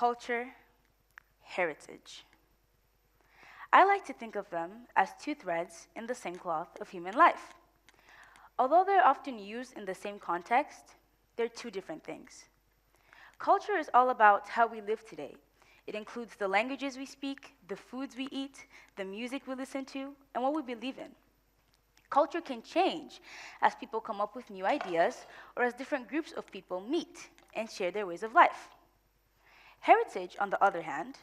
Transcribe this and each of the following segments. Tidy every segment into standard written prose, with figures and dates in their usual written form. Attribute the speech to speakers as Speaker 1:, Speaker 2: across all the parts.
Speaker 1: culture, heritage. I like to think of them as two threads in the same cloth of human life. Although they're often used in the same context, they're two different things. Culture is all about how we live today. It includes the languages we speak, the foods we eat, the music we listen to, and what we believe in. Culture can change as people come up with new ideas or as different groups of people meet and share their ways of life. Heritage, on the other hand,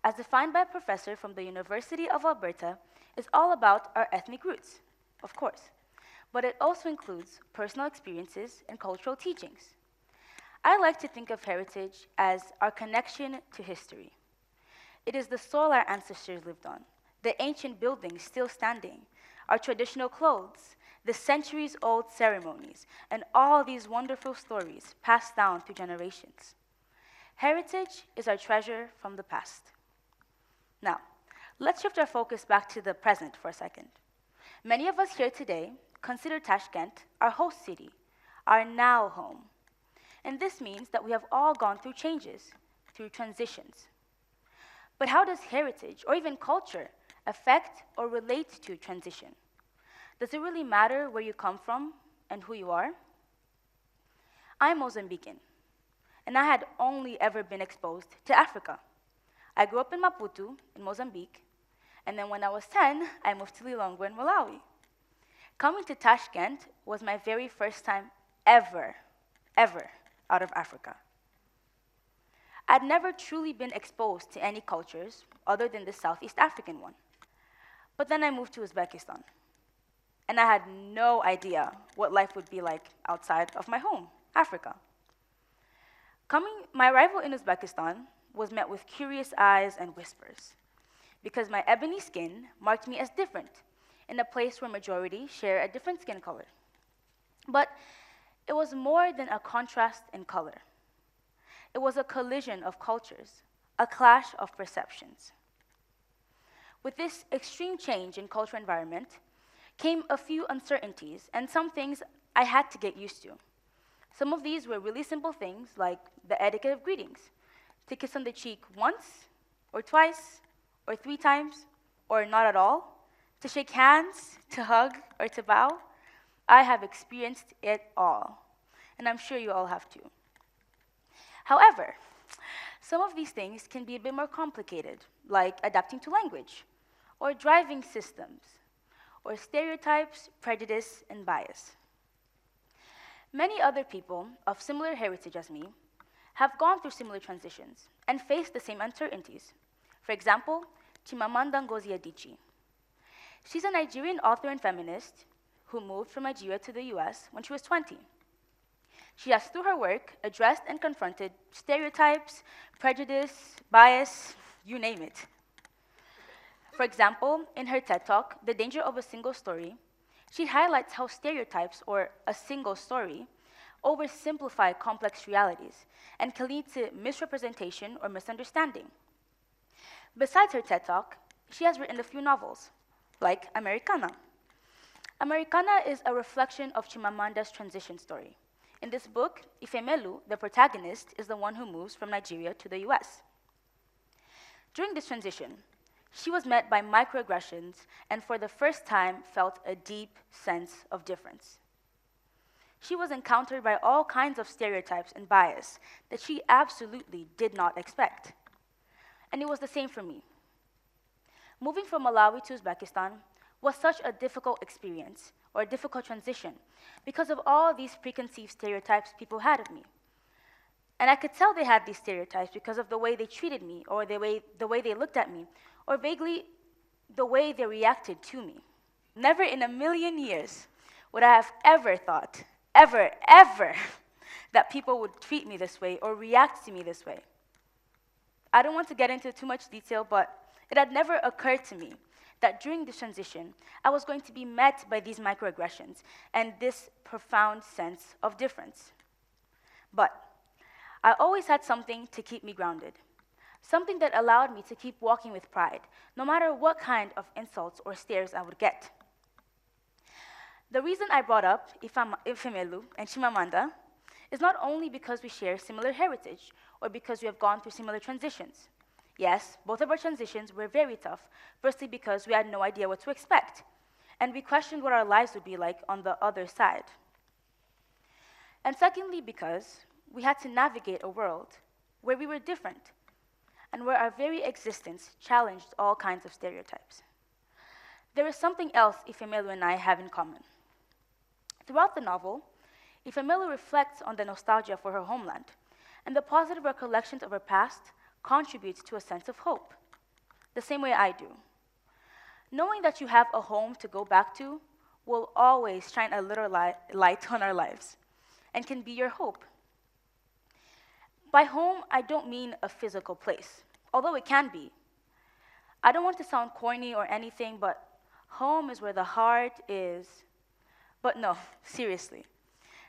Speaker 1: as defined by a professor from the University of Alberta, is all about our ethnic roots, of course, but it also includes personal experiences and cultural teachings. I like to think of heritage as our connection to history. It is the soil our ancestors lived on, the ancient buildings still standing, our traditional clothes, the centuries-old ceremonies, and all these wonderful stories passed down through generations. Heritage is our treasure from the past. Now, let's shift our focus back to the present for a second. Many of us here today consider Tashkent our host city, our now home. And this means that we have all gone through changes, through transitions. But how does heritage, or even culture, affect or relate to transition? Does it really matter where you come from and who you are? I'm Mozambican, and I had only ever been exposed to Africa. I grew up in Maputo, in Mozambique, and then when I was 10, I moved to Lilongwe in Malawi. Coming to Tashkent was my very first time ever out of Africa. I'd never truly been exposed to any cultures other than the Southeast African one. But then I moved to Uzbekistan, and I had no idea what life would be like outside of my home, Africa. My arrival in Uzbekistan was met with curious eyes and whispers, because my ebony skin marked me as different in a place where majority share a different skin color. But it was more than a contrast in color. It was a collision of cultures, a clash of perceptions. With this extreme change in cultural environment came a few uncertainties and some things I had to get used to. Some of these were really simple things like the etiquette of greetings, to kiss on the cheek once, or twice, or 3 times, or not at all, to shake hands, to hug, or to bow. I have experienced it all, and I'm sure you all have too. However, some of these things can be a bit more complicated, like adapting to language, or driving systems, or stereotypes, prejudice, and bias. Many other people of similar heritage as me have gone through similar transitions and faced the same uncertainties. For example, Chimamanda Ngozi Adichie. She's a Nigerian author and feminist who moved from Nigeria to the US when she was 20. She has, through her work, addressed and confronted stereotypes, prejudice, bias, you name it. For example, in her TED Talk, The Danger of a Single Story, she highlights how stereotypes, or a single story, oversimplify complex realities and can lead to misrepresentation or misunderstanding. Besides her TED Talk, she has written a few novels, like Americana. Americana is a reflection of Chimamanda's transition story. In this book, Ifemelu, the protagonist, is the one who moves from Nigeria to the US. During this transition, she was met by microaggressions and for the first time felt a deep sense of difference. She was encountered by all kinds of stereotypes and bias that she absolutely did not expect. And it was the same for me. Moving from Malawi to Uzbekistan was such a difficult experience, or a difficult transition, because of all these preconceived stereotypes people had of me. And I could tell they had these stereotypes because of the way they treated me, or the way they looked at me, or vaguely the way they reacted to me. Never in a million years would I have ever thought, ever, that people would treat me this way or react to me this way. I don't want to get into too much detail, but it had never occurred to me that during this transition, I was going to be met by these microaggressions and this profound sense of difference. But I always had something to keep me grounded, something that allowed me to keep walking with pride, no matter what kind of insults or stares I would get. The reason I brought up Ifemelu and Chimamanda is not only because we share similar heritage or because we have gone through similar transitions. Yes, both of our transitions were very tough, firstly because we had no idea what to expect, and we questioned what our lives would be like on the other side. And secondly, because we had to navigate a world where we were different and where our very existence challenged all kinds of stereotypes. There is something else Ifemelu and I have in common. Throughout the novel, Ifemelu reflects on the nostalgia for her homeland, and the positive recollections of her past contributes to a sense of hope, the same way I do. Knowing that you have a home to go back to will always shine a little light on our lives and can be your hope. By home, I don't mean a physical place, although it can be. I don't want to sound corny or anything, but home is where the heart is. But no, seriously.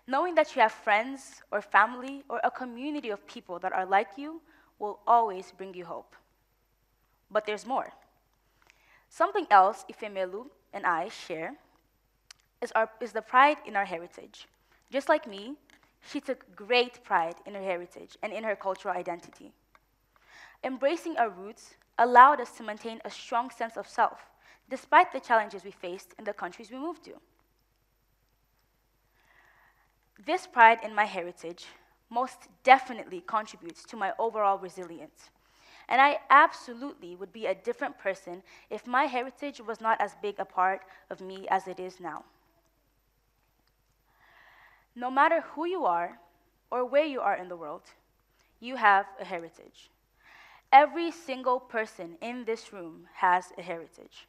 Speaker 1: Knowing that you have friends or family or a community of people that are like you will always bring you hope. But there's more. Something else Ifemelu and I share is the pride in our heritage. Just like me, she took great pride in her heritage and in her cultural identity. Embracing our roots allowed us to maintain a strong sense of self, despite the challenges we faced in the countries we moved to. This pride in my heritage most definitely contributes to my overall resilience. And I absolutely would be a different person if my heritage was not as big a part of me as it is now. No matter who you are or where you are in the world, you have a heritage. Every single person in this room has a heritage.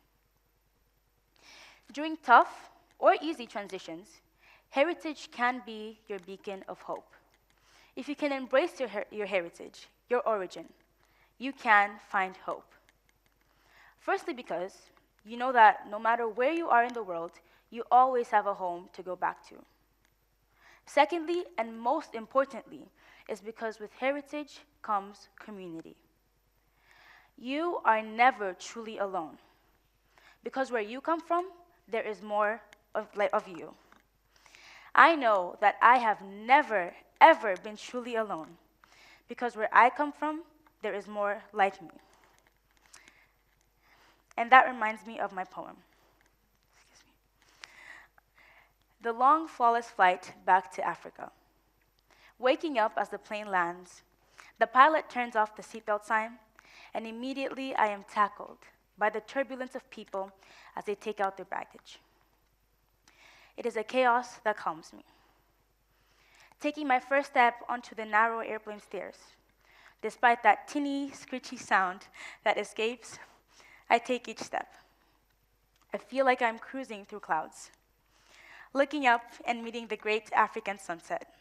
Speaker 1: During tough or easy transitions, heritage can be your beacon of hope. If you can embrace your heritage, your origin, you can find hope. Firstly, because you know that no matter where you are in the world, you always have a home to go back to. Secondly, and most importantly, is because with heritage comes community. You are never truly alone, because where you come from, there is more of you. I know that I have never, ever been truly alone, because where I come from, there is more like me. And that reminds me of my poem. Excuse me. The long, flawless flight back to Africa. Waking up as the plane lands, the pilot turns off the seatbelt sign, and immediately I am tackled by the turbulence of people as they take out their baggage. It is a chaos that calms me. Taking my first step onto the narrow airplane stairs, despite that tinny, screechy sound that escapes, I take each step. I feel like I'm cruising through clouds, looking up and meeting the great African sunset.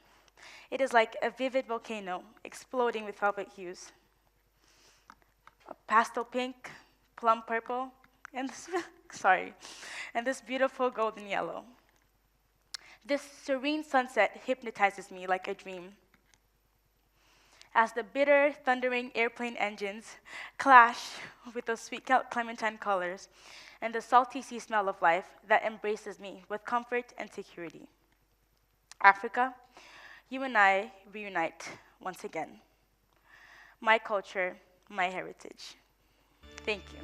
Speaker 1: It is like a vivid volcano exploding with velvet hues. A pastel pink, plum purple, and this beautiful golden yellow. This serene sunset hypnotizes me like a dream. As the bitter, thundering airplane engines clash with those sweet clementine colors and the salty sea smell of life that embraces me with comfort and security. Africa, you and I reunite once again. My culture, my heritage. Thank you.